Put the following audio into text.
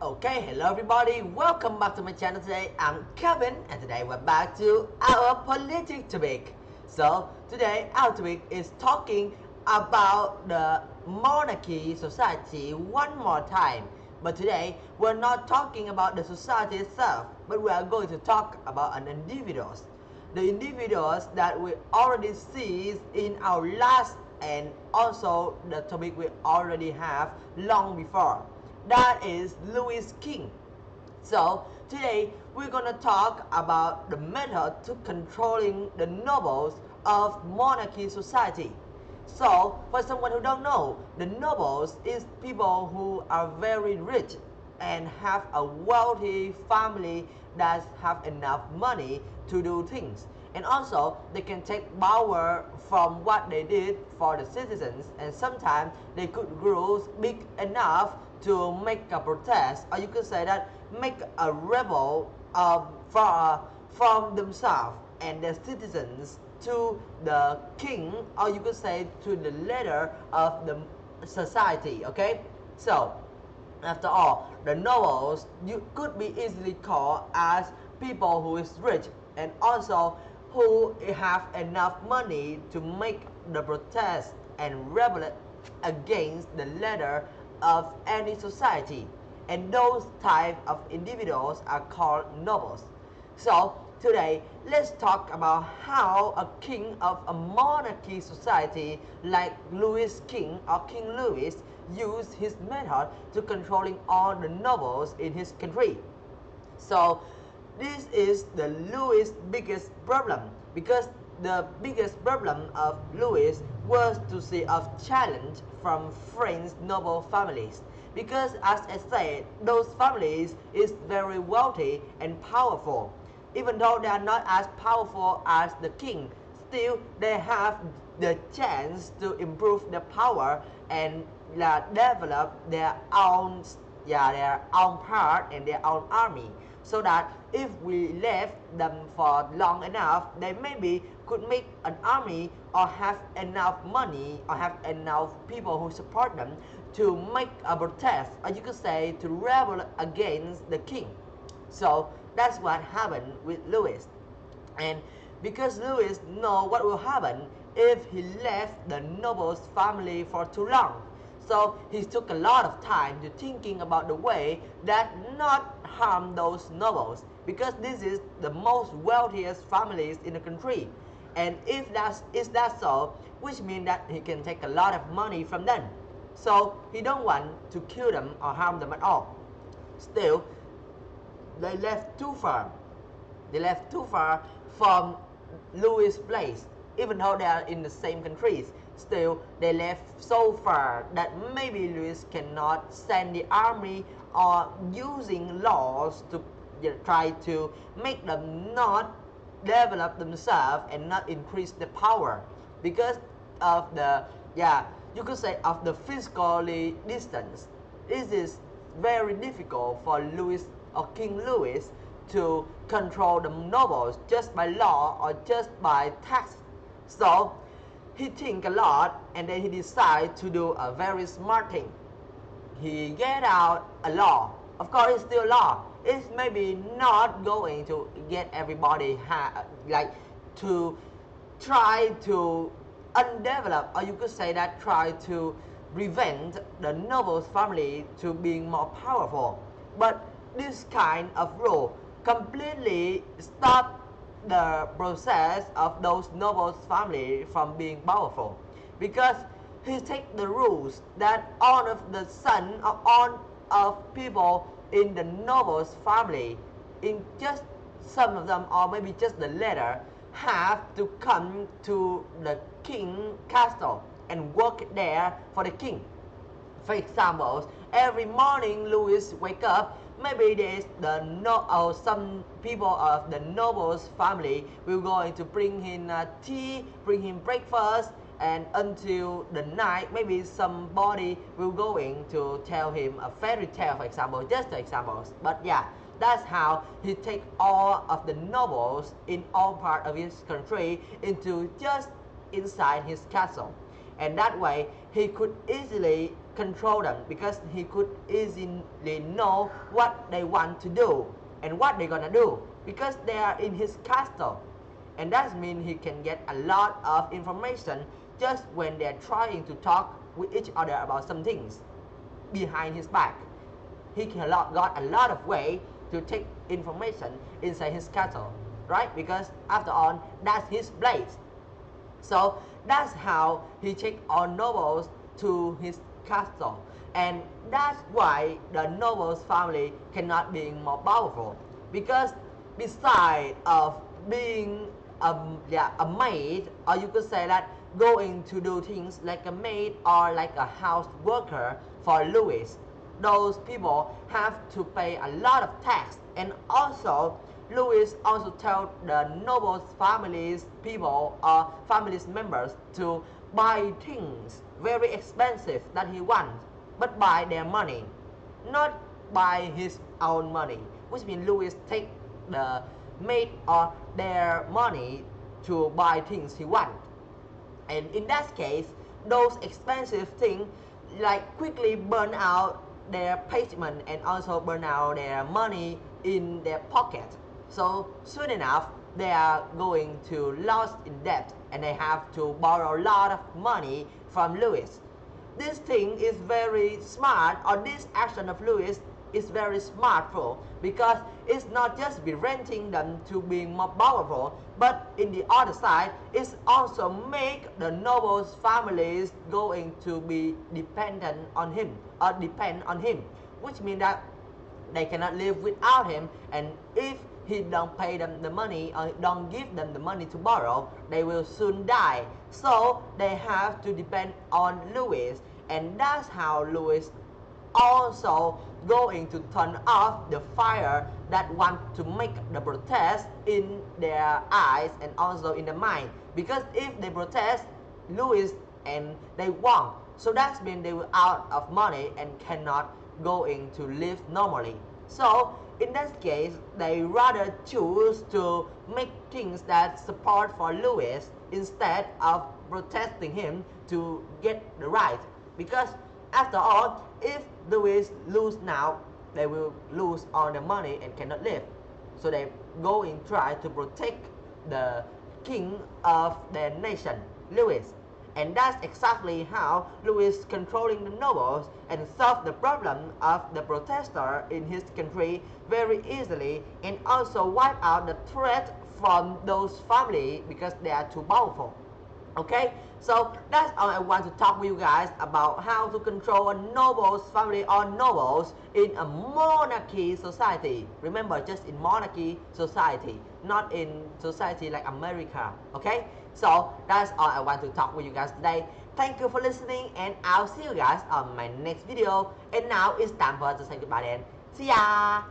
Okay, hello everybody, welcome back to my channel today. I'm Kevin and today we're back to our politics topic. So today our topic is talking about the monarchy society one more time. But today we're not talking about the society itself, but we are going to talk about an individuals. The individuals that we already see in our last and also the topic we already have long before. That is Louis King. So today we're gonna talk about the method to controlling the nobles of monarchy society. So for someone who don't know, the nobles is people who are very rich and have a wealthy family that have enough money to do things. And also they can take power from what they did for the citizens, and sometimes they could grow big enough to make a protest, or you could say that make a rebel from themselves and their citizens to the king, or you could say to the leader of the society. Okay, so after all, the nobles you could be easily called as people who is rich and also who have enough money to make the protest and rebel against the leader of any society. And those type of individuals are called nobles. So today let's talk about how a king of a monarchy society like Louis King or King Louis used his method to controlling all the nobles in his country. So this is the Louis' biggest problem, because the biggest problem of Louis was to see a challenge from French noble families, because as I said, those families is very wealthy and powerful. Even though they are not as powerful as the king, still they have the chance to improve their power and develop their own part and their own army, so that if we left them for long enough, they maybe could make an army or have enough money or have enough people who support them to make a protest, or you could say to rebel against the king. So that's what happened with Louis. And because Louis know what will happen if he left the noble's family for too long, so he took a lot of time to thinking about the way that not harm those nobles, because this is the most wealthiest families in the country. And if that so, which means that he can take a lot of money from them. So he don't want to kill them or harm them at all. Still, they left too far. They left too far from Louis' place. Even though they are in the same countries, still they left so far that maybe Louis cannot send the army or using laws to try to make them not develop themselves and not increase the power, because of the, you could say, of the physically distance. This is very difficult for Louis or King Louis to control the nobles just by law or just by tax. So he think a lot and then he decide to do a very smart thing. He get out a law. Of course, it's still law. It's maybe not going to get everybody like to try to undevelop, or you could say that try to prevent the nobles family to being more powerful. But this kind of rule completely stop the process of those nobles family from being powerful, because he take the rules that all of the son or all of people in the nobles family, in just some of them or maybe just the leader, have to come to the king castle and work there for the king. For example, every morning Louis wake up, maybe there's or some people of the noble's family will going to bring him tea, bring him breakfast, and until the night, maybe somebody will going to tell him a fairy tale, for example, just the examples. But yeah, that's how he take all of the nobles in all part of his country into just inside his castle. And that way he could easily control them because he could easily know what they want to do and what they're gonna do because they are in his castle. And that means he can get a lot of information just when they're trying to talk with each other about some things behind his back. He got a lot of way to take information inside his castle, right? Because after all, that's his place. So that's how he take all nobles to his castle, and that's why the nobles family cannot be more powerful because besides of being a maid, or you could say that going to do things like a maid or like a house worker for Louis, those people have to pay a lot of tax. And also Louis also told the nobles families people or families members to buy things very expensive that he wants, but by their money, not by his own money, which means Louis take the maid or their money to buy things he wants. And in that case, those expensive things like quickly burn out their payment and also burn out their money in their pocket. So soon enough, they are going to lost in debt and they have to borrow a lot of money from Louis. This thing is very smart, or this action of Louis is very smartful because it's not just preventing them to be more powerful, but in the other side, it's also make the nobles families going to be dependent on him or depend on him, which means that they cannot live without him, and if he don't pay them the money or don't give them the money to borrow, they will soon die. So they have to depend on Louis, and that's how Louis also going to turn off the fire that want to make the protest in their eyes and also in the mind. Because if they protest Louis and they won, so that means they will out of money and cannot going to live normally. So in that case, they rather choose to make things that support for Louis instead of protesting him to get the right. Because after all, if Louis lose now, they will lose all the money and cannot live. So they go and try to protect the king of their nation, Louis. And that's exactly how Louis controlling the nobles and solve the problem of the protester in his country very easily, and also wipe out the threat from those families because they are too powerful. Okay, so that's all I want to talk with you guys about how to control a noble's family or nobles in a monarchy society. Remember, just in monarchy society, not in society like America. Okay, so that's all I want to talk with you guys today. Thank you for listening, and I'll see you guys on my next video. And now it's time for us to say goodbye then. See ya!